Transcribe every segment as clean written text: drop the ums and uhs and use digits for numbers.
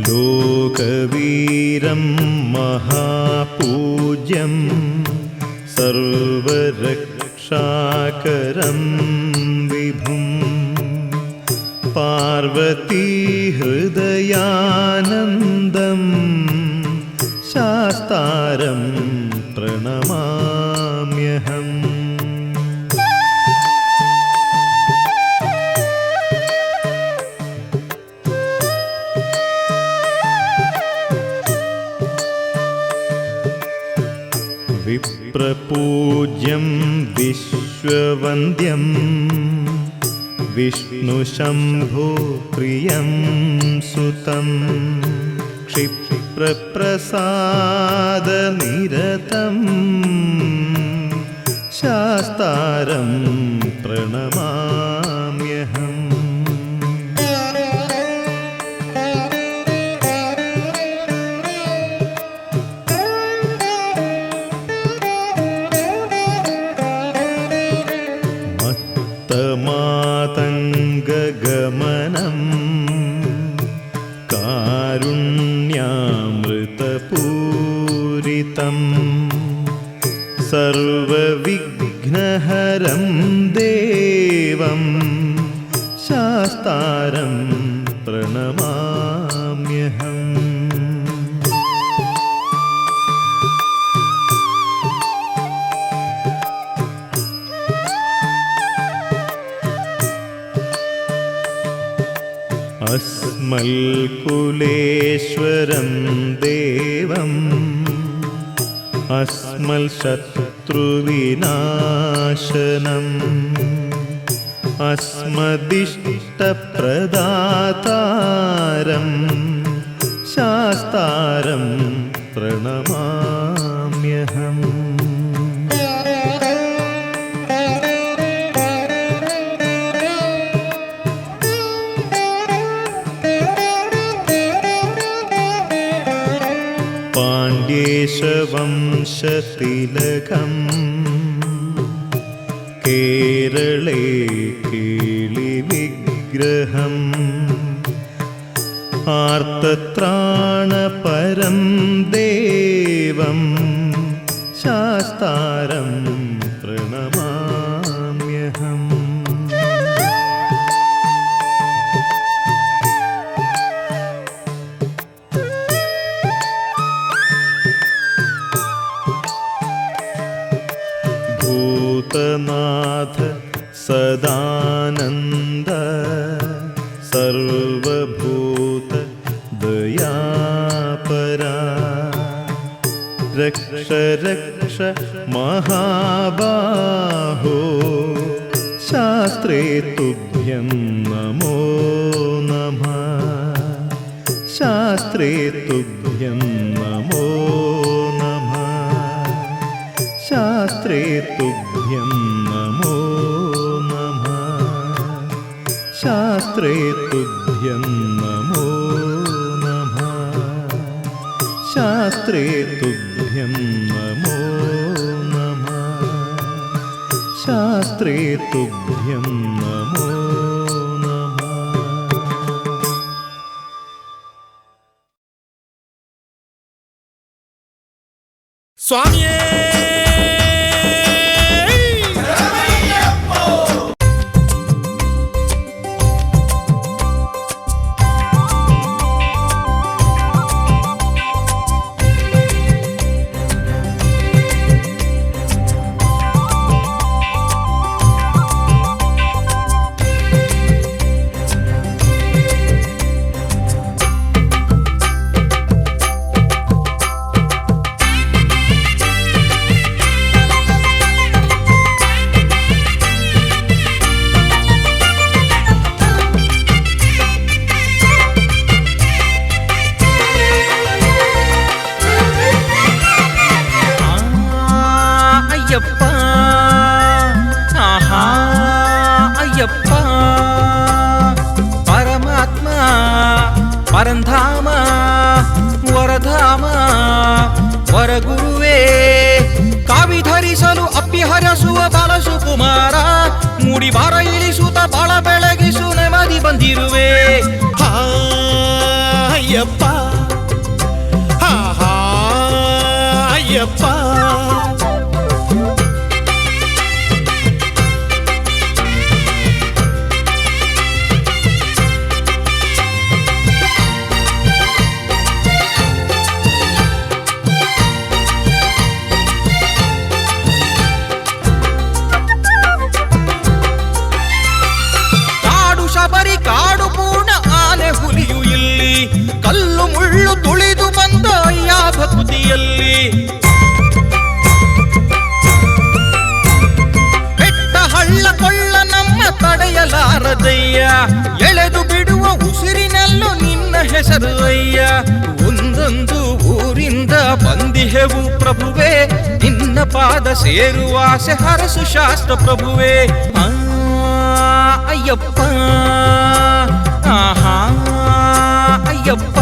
ലോകവീരം മഹാപൂജ്യം സർവരക്ഷാകരം വിഭും പാർവതീഹൃദയാനന്ദം ശാസ്താരം പ്രണമാമ്യഹം. വിപ്രപൂജ്യം വിശ്വവന്ദ്യം വിഷ്ണുശംഭോ പ്രിയം സുതം ക്ഷിപ്രപ്രസാദനിരതം ശാസ്താരം പ്രണമാമ്യഹം. മാതംഗഗമനം കാരുണ്യാമൃതപൂരിതം സർവവിഘ്നഹരം ദേവം ശാസ്താരം പ്രണമാമ്യഹം. അസ്മൽകുലേശ്വരം ദേവം അസ്മൽശത്രുവിനാശനം അസ്മദിഷ്ടപ്രദാതാരം ശാസ്താരം പ്രണമാമ്യഹം. പാണ്ഡ്യേശവംശതിലകം കേരളേ കേളിവിഗ്രഹം ആർത്തത്രാണപരം ദേവം ശാസ്താരം പ്രണമാമ്യഹം. ഭൂതനാഥ സദാനന്ദ സർവഭൂത ദയാപരാ രക്ഷ രക്ഷ മഹാബാഹോ ശാസ്ത്രേ തുഭ്യം നമോ നമഃ. ശാസ്ത്രേ തുഭ്യം നമോ നമഃ. ശാസ്ത്രേ തുഭ്യം നമോ നമഃ. ശാസ്ത്രേ തുഭ്യം നമോ നമഃ. ശാസ്ത്രേ തുഭ്യം നമോ നമഃ. ശാസ്ത്രേ തുഭ്യം നമോ നമഃ. സ്വാമിയേ ಪರಂಧಾಮ ವರಧಾಮ ವರಗುರುವೇ ಕಾವಿ ಧರಿಸಲು ಅಪ್ಪಿಹರಸುವ ಬಾಲಸುಕುಮಾರ ಮೂಡಿ ಬಾರ ಇಳಿಸುತ್ತ ಬಾಳ ಬೆಳಗಿಸು ನೆಮ್ಮದಿ ಬಂದಿರುವೆ ಅಯ್ಯಪ್ಪ ಮರೆಯಲಾರದಯ್ಯ. ಎಳೆದು ಬಿಡುವ ಉಸಿರಿನಲ್ಲೂ ನಿನ್ನ ಹೆಸರು ಅಯ್ಯ. ಒಂದೊಂದು ಊರಿಂದ ಬಂದಿಹೆವು ಪ್ರಭುವೆ, ನಿನ್ನ ಪಾದ ಸೇರುವ ಆಸೆ ಹರಸು ಶಾಸ್ತ್ರ ಪ್ರಭುವೆ. ಅಯ್ಯಪ್ಪ, ಆಹಾ ಅಯ್ಯಪ್ಪ.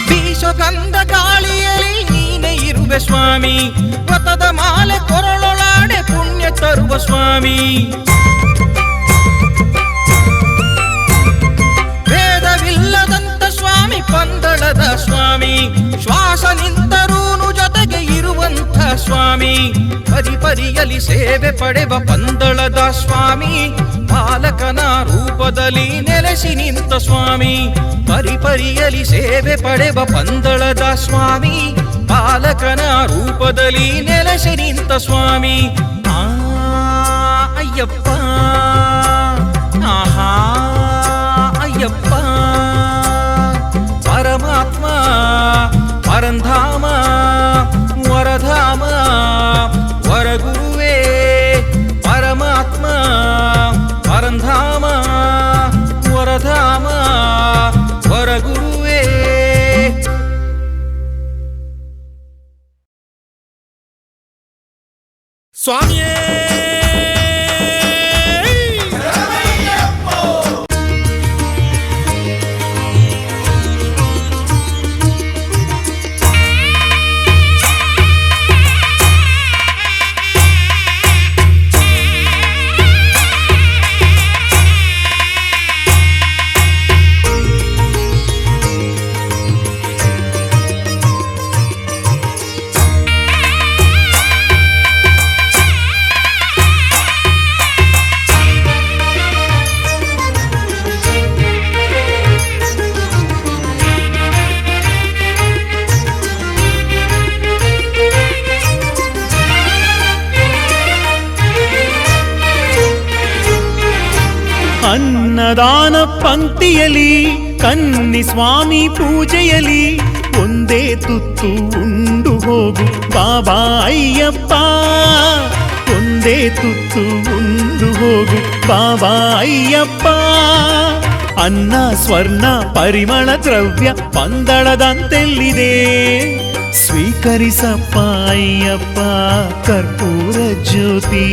ಬೀಸಗಂಧ ಗಾಳಿಯಲ್ಲಿ ನೀನೇ ಇರುವೆ ಸ್ವಾಮಿ, ವ್ರತದ ಮಾಲೆ ಕೊರಳೊಳಾಡೆ ಪುಣ್ಯ ತರುವ ಸ್ವಾಮಿ. ಭೇದವಿಲ್ಲದಂತ ಸ್ವಾಮಿ ಪಂದಳದ ಸ್ವಾಮಿ, ಶ್ವಾಸ ನಿಂತರೂನು ಜೊತೆಗೆ ಇರುವಂಥ ಸ್ವಾಮಿ. ಪರಿಪರಿಯಲಿ ಸೇವೆ ಪಡೆವ ಪಂದಳದ ಸ್ವಾಮಿ, ಬಾಲಕನ ರೂಪದಲ್ಲಿ ನೆಲೆಸಿ ನಿಂತ ಸ್ವಾಮಿ. ಪರಿಪರಿಯಲಿ ಸೇವೆ ಪಡೆವ ಪಂದಳದ ಸ್ವಾಮಿ, ಬಾಲಕನ ರೂಪದಲ್ಲಿ ನೆಲೆಸಿ ನಿಂತ ಸ್ವಾಮಿ. ಅಯ್ಯಪ್ಪ, ಆಹಾ ಅಯ್ಯಪ್ಪ. ಪರಮಾತ್ಮ ಪರಂಧಾಮ ವರಧಾಮ ವರಗುರುವೇ. ಪರಮಾತ್ಮ ಪರಂಧಾಮ ವರಧಾಮ ವರಗುರುವೇ. ಸ್ವಾಮಿಯೇ ಅನ್ನದಾನ ಪಂಕ್ತಿಯಲಿ ಕನ್ನಿ ಸ್ವಾಮಿ ಪೂಜೆಯಲಿ ಒಂದೇ ತುತ್ತು ಉಂಡು ಹೋಗು ಬಾಬಾ ಅಯ್ಯಪ್ಪ. ಒಂದೇ ತುತ್ತು ಉಂಡು ಹೋಗು ಬಾಬಾ ಅಯ್ಯಪ್ಪ. ಅನ್ನ ಸ್ವರ್ಣ ಪರಿಮಳ ದ್ರವ್ಯ ಪಂದಳದಂತೆಲ್ಲಿದೆ, ಸ್ವೀಕರಿಸಪ್ಪ ಅಯ್ಯಪ್ಪ ಕರ್ಪೂರ ಜ್ಯೋತಿ.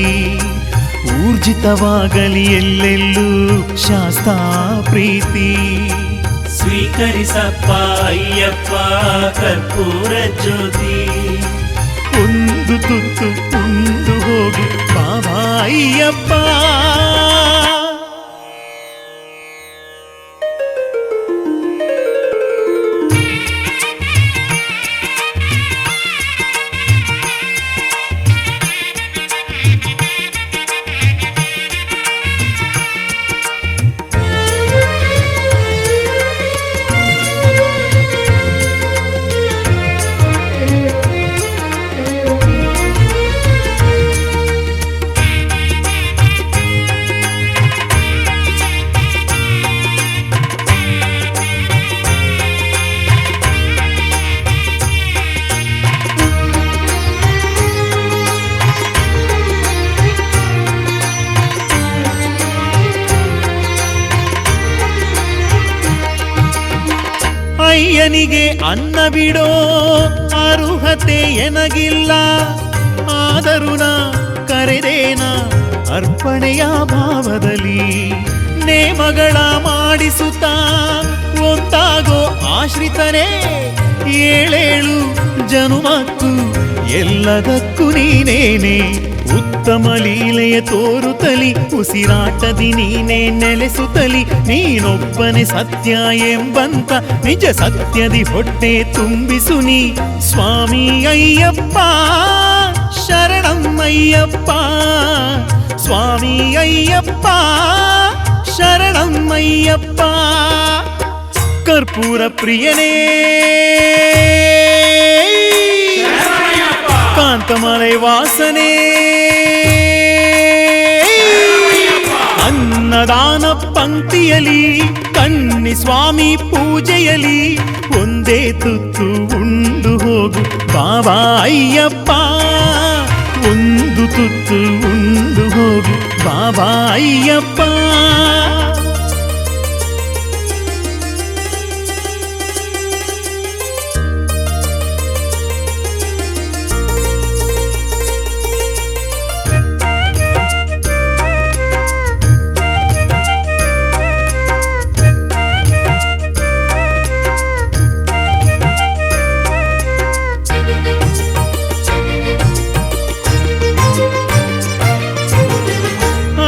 ಊರ್ಜಿತವಾಗಲಿ ಎಲ್ಲೆಲ್ಲೂ ಶಾಸ್ತಾ ಪ್ರೀತಿ. ಸ್ವೀಕರಿಸಪ್ಪ ಅಯ್ಯಪ್ಪ ಕರ್ಪೂರ ಜ್ಯೋತಿ. ಒಂದು ತುತ್ತು ಉಂಡು ಹೋಗು ಬಾಬಾ ಅಯ್ಯಪ್ಪ. ಅಯ್ಯನಿಗೆ ಅನ್ನ ಬಿಡೋ ಅರ್ಹತೆ ಎನಗಿಲ್ಲ, ಆದರೂ ನಾ ಕರೆದೇನ ಅರ್ಪಣೆಯ ಭಾವದಲ್ಲಿ. ನೇಮಗಳ ಮಾಡಿಸುತ್ತಾ ಒಂದಾಗೋ ಆಶ್ರಿತನೇ, ಏಳೇಳು ಜನುಮಕ್ಕೂ ಎಲ್ಲದಕ್ಕೂ ನೀನೇನೆ. ಉತ್ತಮ ಲೀಲೆಯ ತೋರುತ್ತಲಿ ಉಸಿರಾಟದಿ ನೀನೇ ನೆಲೆಸುತ್ತಲಿ. ನೀನೊಬ್ಬನೇ ಸತ್ಯ ಎಂಬಂತ ನಿಜ ಸತ್ಯದಿ ಹೊಟ್ಟೆ ತುಂಬಿಸು ನೀ ಸ್ವಾಮಿ ಅಯ್ಯಪ್ಪ. ಶರಣಂ ಅಯ್ಯಪ್ಪ ಸ್ವಾಮಿ ಅಯ್ಯಪ್ಪ, ಶರಣಂ ಅಯ್ಯಪ್ಪ. ಕರ್ಪೂರ ಪ್ರಿಯನೇ ಕಾಂತಮಲೈ ವಾಸನೆ, ಅನ್ನದಾನ ಪಂಕ್ತಿಯಲಿ ಕನ್ನಿ ಸ್ವಾಮಿ ಪೂಜೆಯಲಿ ಒಂದೇ ತುತ್ತು ಉಂಡು ಹೋಗು ಬಾಬಾ ಅಯ್ಯಪ್ಪ, ಒಂದು ತುತ್ತು ಉಂಡು ಹೋಗು ಬಾಬಾ ಅಯ್ಯಪ್ಪ.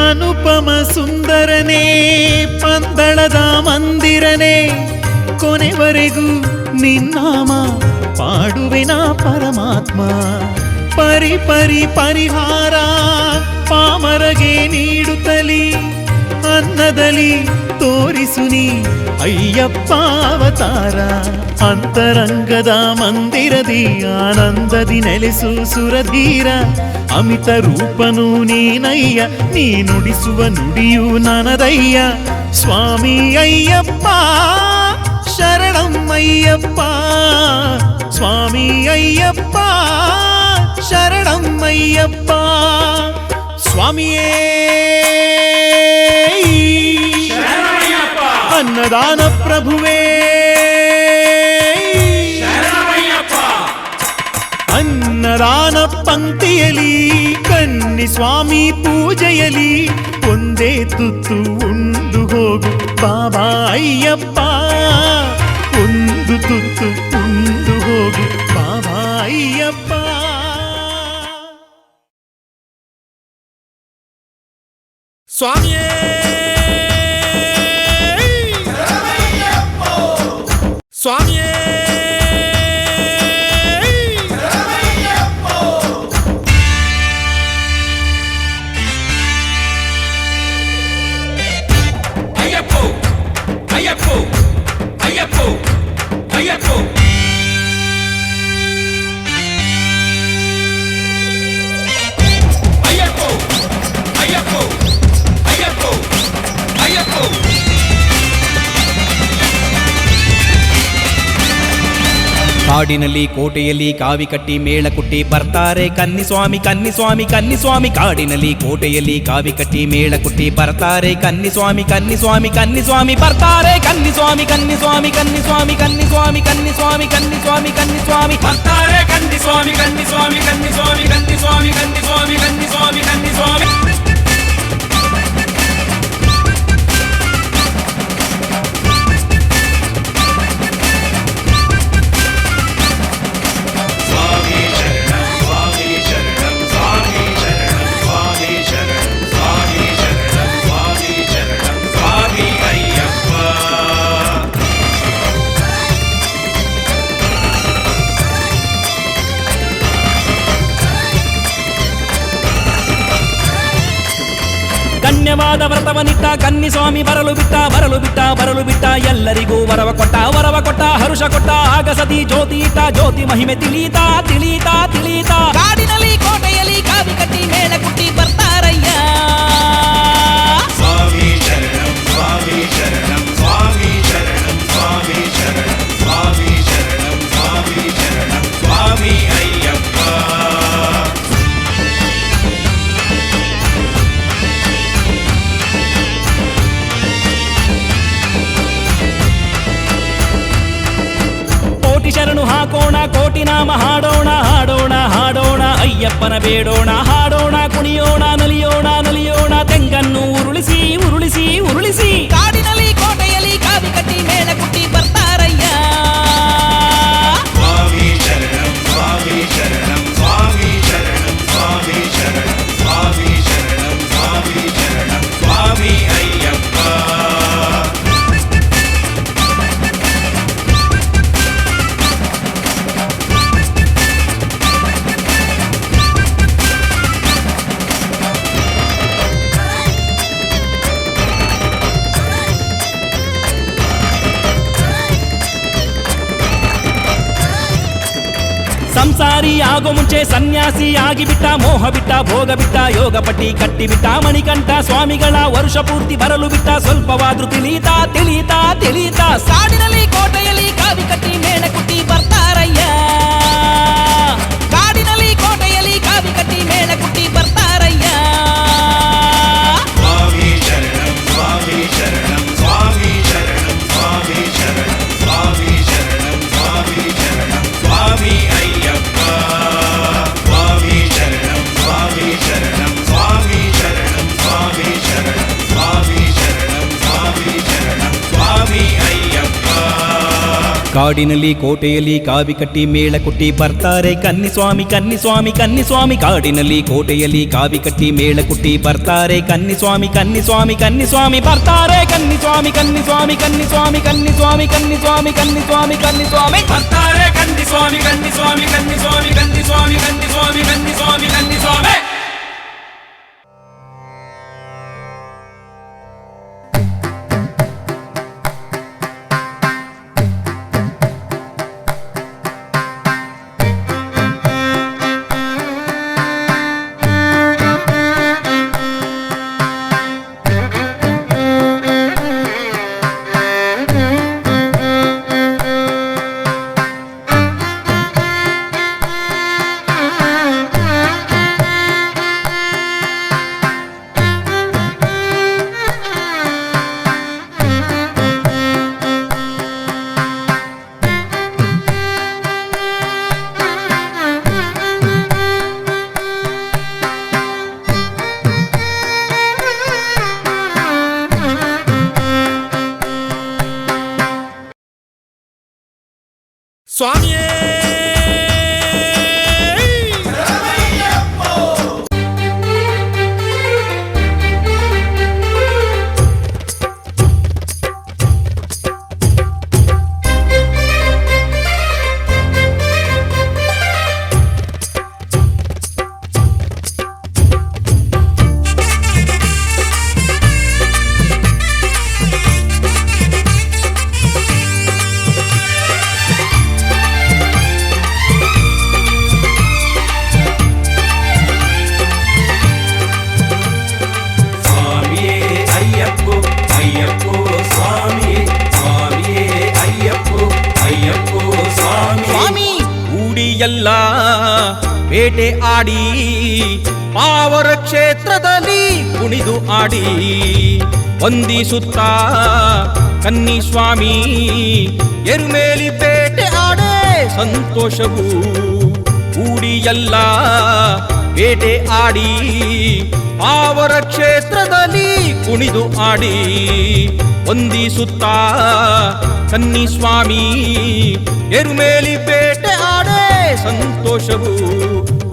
ಅನುಪಮ ಸುಂದರನೇ ಪಂದಳದ ಮಂದಿರನೇ, ಕೊನೆವರೆಗೂ ನಿನ್ನಾಮ ಪಾಡುವೆನ ಪರಮಾತ್ಮ. ಪರಿ ಪರಿ ಪರಿಹಾರ ಪಾಮರಗೆ ನೀಡುತ್ತಲಿ, ಅನ್ನದಲ್ಲಿ ತೋರಿಸುನಿ ಅಯ್ಯಪ್ಪ ಅವತಾರ. ಅಂತರಂಗದ ಮಂದಿರದಿ ಆನಂದದಿ ನೆಲೆಸು ಸುರಧೀರ, ಅಮಿತ ರೂಪನು ನೀನಯ್ಯ, ನೀ ನುಡಿಸುವ ನುಡಿಯು ನನದಯ್ಯ. ಸ್ವಾಮಿ ಅಯ್ಯಪ್ಪ ಶರಣಂ ಅಯ್ಯಪ್ಪ, ಸ್ವಾಮಿ ಅಯ್ಯಪ್ಪ ಶರಣಂ ಅಯ್ಯಪ್ಪ. ಸ್ವಾಮಿಯೇ ಅನ್ನದಾನ ಪ್ರಭುವೇ, ಅನ್ನದಾನ ಪಂಕ್ತಿಯಲಿ ಕನ್ನಿ ಸ್ವಾಮಿ ಪೂಜೆಯಲಿ ಒಂದೇ ತುತ್ತು ಉಂಡು ಹೋಗು ಬಾಬಾ ಅಯ್ಯಪ್ಪ, ಒಂದು ತುತ್ತು ಉಂಡು ಹೋಗು ಬಾಬಾ ಅಯ್ಯಪ್ಪ. ಸ್ವಾಮಿಯೇ ಸ್ವಾಮಿಯೇ ಅಯ್ಯಪ್ಪೋ ಅಯ್ಯಪ್ಪೋ ಅಯ್ಯಪ್ಪೋ ಅಯ್ಯಪ್ಪೋ. ಅಯ್ಯಪ್ಪೋ ಅಯ್ಯಪ್ಪೋ ಅಯ್ಯಪ್ಪೋ ಅಯ್ಯಪ್ಪೋ. ಕಾಡಿನಲ್ಲಿ ಕೋಟೆಯಲ್ಲಿ ಕಾವಿ ಕಟ್ಟಿ ಮೇಳ ಕುಟ್ಟಿ ಬರ್ತಾರೆ ಕನ್ನಿಸ್ವಾಮಿ ಕನ್ನಿಸ್ವಾಮಿ ಕನ್ನಿಸ್ವಾಮಿ. ಕಾಡಿನಲ್ಲಿ ಕೋಟೆಯಲ್ಲಿ ಕಾವಿ ಕಟ್ಟಿ ಮೇಳ ಕುಟ್ಟಿ ಬರ್ತಾರೆ ಕನ್ನಿಸ್ವಾಮಿ ಕನ್ನಿಸ್ವಾಮಿ ಕನ್ನಿಸ್ವಾಮಿ. ಬರ್ತಾರೆ ಕನ್ನಿಸ್ವಾಮಿ ಕನ್ನಿಸ್ವಾಮಿ ಕನ್ನಿಸ್ವಾಮಿ ಕನ್ನಿಸ್ವಾಮಿ ಕನ್ನಿಸ್ವಾಮಿ ಕನ್ನಿಸ್ವಾಮಿ ಕನ್ನಿಸ್ವಾಮಿ. ಬರ್ತಾರೆ ಕನ್ನಿಸ್ವಾಮಿ ಕನ್ನಿಸ್ವಾಮಿ ಕನ್ನಿಸ್ವಾಮಿ ಕನ್ನಿಸ್ವಾಮಿ ಕನ್ನಿಸ್ವಾಮಿ ಕನ್ನಿಸ್ವಾಮಿ ಕನ್ನಿಸ್ವಾಮಿ. ಧನ್ಯವಾದ ವ್ರತವನಿಟ್ಟ ಕನ್ನಿಸ್ವಾಮಿ ಬರಲು ಬಿಟ್ಟ ಬರಲು ಬಿಟ್ಟ ಬರಲು ಬಿಟ್ಟ. ಎಲ್ಲರಿಗೂ ವರವ ಕೊಟ್ಟ ಹರುಷ ಕೊಟ್ಟ. ಆಗ ಸತಿ ಜ್ಯೋತಿ ಇಟ್ಟ ಜ್ಯೋತಿ ಮಹಿಮೆ ತಿಳಿತಾ ತಿಳಿತಾ ತಿಳಿತಾ. ಕಾಡಿನಲ್ಲಿ ಕೋಟೆಯಲ್ಲಿ ಕಾವಿ ಕಟ್ಟಿ ಮೇಳ ಕುಟ್ಟಿ ಬರ್ತಾರಯ್ಯ. ಸ್ವಾಮಿ ಶರಣಂ ಸ್ವಾಮಿ ಶರಣಂ ಸ್ವಾಮಿ ಶರಣಂ ಸ್ವಾಮಿ ಶರಣಂ ಸ್ವಾಮಿ ಶರಣಂ ಸ್ವಾಮಿ ಶರಣಂ ಸ್ವಾಮಿ ಅಯ್ಯಪ್ಪ. ಕೋಟಿ ಶರಣು ಹಾಕೋಣ ಕೋಟಿ ನಾಮ ಹಾಡೋಣ ಹಾಡೋಣ ಹಾಡೋಣ. ಅಯ್ಯಪ್ಪನ ಬೇಡೋಣ ಹಾಡೋಣ ಕುಣಿಯೋಣ ನಲಿಯೋಣ ನಲಿಯೋಣ. ತೆಂಗನ್ನು ಉರುಳಿಸಿ ಉರುಳಿಸಿ ಉರುಳಿಸಿ. ಕಾಡಿನಲ್ಲಿ ಕೋಟೆಯಲ್ಲಿ ಕಾವಿ ಕಟ್ಟಿ ಮೇಳ ಕುಟ್ಟಿ ಬರ್ತಾರಯ್ಯ. ಸ್ವಾಮಿ ಶರಣಂ ಸ್ವಾಮಿ ಶರಣಂ ಸ್ವಾಮಿ ಶರಣಂ ಸ್ವಾಮಿ ಶರಣಂ ಸ್ವಾಮಿ ಶರಣಂ ಸ್ವಾಮಿ ಶರಣಂ ಸ್ವಾಮಿ ಅಯ್ಯಪ್ಪ. ಸಂಸಾರಿ ಆಗೋ ಮುಂಚೆ ಸನ್ಯಾಸಿ ಆಗಿಬಿಟ್ಟ, ಮೋಹ ಬಿಟ್ಟ, ಭೋಗ ಬಿಟ್ಟ, ಯೋಗ ಪಟ್ಟಿ ಕಟ್ಟಿಬಿಟ್ಟ. ಮಣಿಕಂಠ ಸ್ವಾಮಿಗಳ ವರ್ಷ ಪೂರ್ತಿ ಬರಲು ಬಿಟ್ಟ, ಸ್ವಲ್ಪವಾದ್ರೂ ತಿಳಿತಾ ತಿಳಿತಾ ತಿಳಿತಾ ಕಾಡಿನಲ್ಲಿ ಕೋಟೆಯಲ್ಲಿ ಕಾವಿ ಕಟ್ಟಿ ಮೇಣ ಕುಟ್ಟಿ ಬರ್ತಾರಯ್ಯ. ಕಾಡಿನಲ್ಲಿ ಕೋಟೆಯಲ್ಲಿ ಕಾವಿ ಕಟ್ಟಿ ಮೇಣ ಕುಟ್ಟಿ ಬರ್ತಾರಯ್ಯ. ಸ್ವಾಮಿ ಶರಣಂ ಸ್ವಾಮಿ ಶರಣಂ ಸ್ವಾಮಿ ಶರಣಂ ಸ್ವಾಮಿ ಶರಣಂ ಸ್ವಾಮಿ ಶರಣಂ ಸ್ವಾಮಿ ಶರಣಂ ಸ್ವಾಮಿ ಅಯ್ಯಪ್ಪ. ಸ್ವಾಮಿ ಶರಣಂ ಸ್ವಾಮಿ ಶರಣಂ ಸ್ವಾಮಿ ಶರಣಂ ಸ್ವಾಮಿ ಶರಣಂ ಸ್ವಾಮಿ ಶರಣಂ ಸ್ವಾಮಿ ಶರಣಂ ಸ್ವಾಮಿ ಅಯ್ಯಪ್ಪ. ಕಾಡಿನಲ್ಲಿ ಕೋಟೆಯಲ್ಲಿ ಕಾವಿ ಕಟ್ಟಿ ಮೇಳ ಕುಟ್ಟಿ ಬರ್ತಾರೆ ಕನ್ನಿಸ್ವಾಮಿ ಕನ್ನಿಸ್ವಾಮಿ ಕನ್ನಿಸ್ವಾಮಿ. ಕಾಡಿನಲ್ಲಿ ಕೋಟೆಯಲ್ಲಿ ಕಾವಿ ಕಟ್ಟಿ ಮೇಳ ಕುಟ್ಟಿ ಬರ್ತಾರೆ ಕನ್ನಿಸ್ವಾಮಿ ಕನ್ನಿಸ್ವಾಮಿ ಕನ್ನಿಸ್ವಾಮಿ. ಬರ್ತಾರೆ ಕನ್ನಿಸ್ವಾಮಿ ಕನ್ನಿಸ್ವಾಮಿ ಕನ್ನಿಸ್ವಾಮಿ ಕನ್ನಿಸ್ವಾಮಿ ಕನ್ನಿಸ್ವಾಮಿ ಕನ್ನಿಸ್ವಾಮಿ ಕನ್ನಿಸ್ವಾಮಿ. ಬರ್ತಾರೆ ಕನ್ನಿಸ್ವಾಮಿ ಕನ್ನಿಸ್ವಾಮಿ ಕನ್ನಿಸ್ವಾಮಿ ಕನ್ನಿಸ್ವಾಮಿ ಕನ್ನಿಸ್ವಾಮಿ ಕನ್ನಿಸ್ವಾಮಿ ಕನ್ನಿಸ್ವಾಮಿ. ಸ್ವಾಮಿಯೇ ಎಲ್ಲ ಬೇಟೆ ಆಡಿ ಪಾವರ ಕ್ಷೇತ್ರದಲ್ಲಿ ಕುಣಿದು ಆಡಿ ವಂದಿಸುತ್ತಾ ಕನ್ನಿಸ್ವಾಮಿ ಎರುಮೇಲಿ ಬೇಟೆ ಆಡೆ ಸಂತೋಷವು ಕೂಡಿ ಎಲ್ಲ ಬೇಟೆ ಆಡಿ ಪಾವರ ಕ್ಷೇತ್ರದಲ್ಲಿ ಕುಣಿದು ಆಡಿ ವಂದಿಸುತ್ತಾ ಕನ್ನಿಸ್ವಾಮಿ ಎರುಮೇಲಿ ಬೇಟೆ ಆಡೆ ಸಂತೋಷವು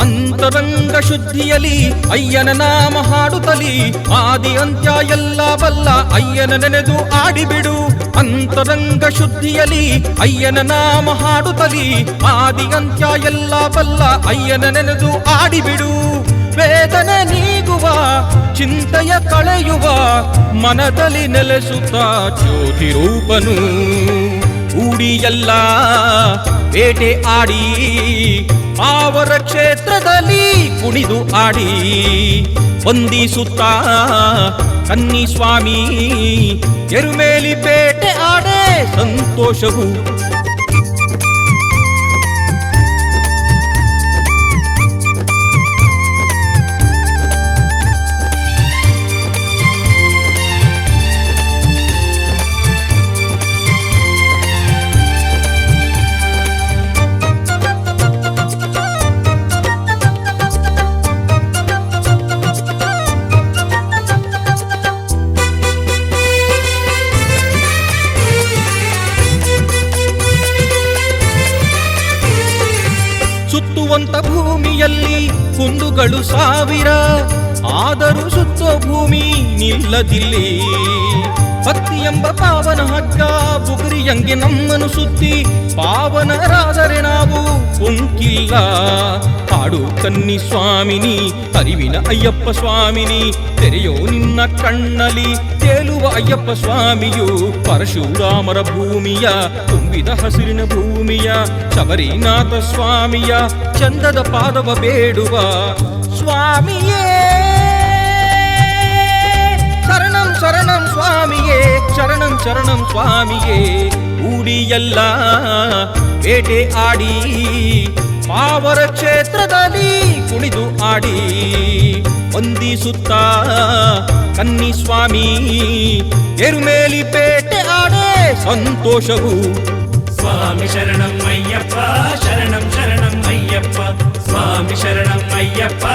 ಅಂತರಂಗ ಶುದ್ಧಿಯಲಿ ಅಯ್ಯನ ನಾಮ ಹಾಡುತ್ತಲಿ ಆದಿ ಅಂತ್ಯ ಎಲ್ಲ ಬಲ್ಲ ಅಯ್ಯನ ನೆನೆದು ಆಡಿಬಿಡು ಅಂತರಂಗ ಶುದ್ಧಿಯಲಿ ಅಯ್ಯನ ನಾಮ ಹಾಡುತ್ತಲಿ ಆದಿ ಅಂತ್ಯ ಎಲ್ಲ ಬಲ್ಲ ಅಯ್ಯನ ನೆನೆದು ಆಡಿಬಿಡು ವೇದನೆ ನೀಗುವ ಚಿಂತೆಯ ಕಳೆಯುವ ಮನದಲ್ಲಿ ನೆಲೆಸುತ್ತ ಜ್ಯೋತಿ ರೂಪನು ಕೂಡಿ ಎಲ್ಲ ಬೇಟೆ ಆಡಿ ಪಾವರ ಕ್ಷೇತ್ರದಲ್ಲಿ ಕುಣಿದು ಆಡಿ ವಂದಿಸುತ್ತಾ ಕನ್ನಿಸ್ವಾಮಿ ಎರುಮೇಲಿ ಬೇಟೆ ಆಡೆ ಸಂತೋಷವು ಸುತ್ತುವಂತ ಭೂಮಿಯಲ್ಲಿ ಕುಂದುಗಳು ಸಾವಿರ ಆದರೂ ಸುತ್ತೋ ಭೂಮಿ ನಿಲ್ಲದಿಲ್ಲಿ ಭಕ್ತಿ ಎಂಬ ಪಾವನ ಹಗ್ಗ ಬುಗುರಿಯಂಗೆ ನಮ್ಮನ್ನು ಸುತ್ತಿ ಪಾವನರಾದರೆ ನಾವು ಕುಂಕಿಲ್ಲ ಕಾಪಾಡು ಕನ್ನಿ ಸ್ವಾಮಿನಿ ಅರಿವಿನ ಅಯ್ಯಪ್ಪ ಸ್ವಾಮಿನಿ ತೆರೆಯೋ ನಿನ್ನ ಕಣ್ಣಲಿ ತೇಲುವ ಅಯ್ಯಪ್ಪ ಸ್ವಾಮಿಯು ಪರಶುರಾಮರ ಭೂಮಿಯ ತುಂಬಿದ ಹಸಿರಿನ ಭೂಮಿಯ ಶಬರಿನಾಥ ಸ್ವಾಮಿಯ ಚಂದದ ಪಾದವ ಬೇಡುವ ಸ್ವಾಮಿಯೇ ಶರಣಂ ಶರಣಂ ಸ್ವಾಮಿಯೇ ಶರಣಂ ಶರಣಂ ಸ್ವಾಮಿಯೇ ಊಡಿಯಲ್ಲ ಬೇಟೆ ಆಡಿ ಪಾವರ ಕ್ಷೇತ್ರದಲ್ಲಿ ಕುಣಿದು ಆಡಿ ವಂದಿಸುತ್ತ ಕನ್ನಿ ಸ್ವಾಮಿ ಎರುಮೇಲಿ ಬೇಟೆ ಆಡೆ ಸಂತೋಷವು ಸ್ವಾಮಿ ಶರಣಂ ಅಯ್ಯಪ್ಪ ಶರಣಂ ಶರಣಂ ಅಯ್ಯಪ್ಪ ಸ್ವಾಮಿ ಶರಣಂ ಅಯ್ಯಪ್ಪ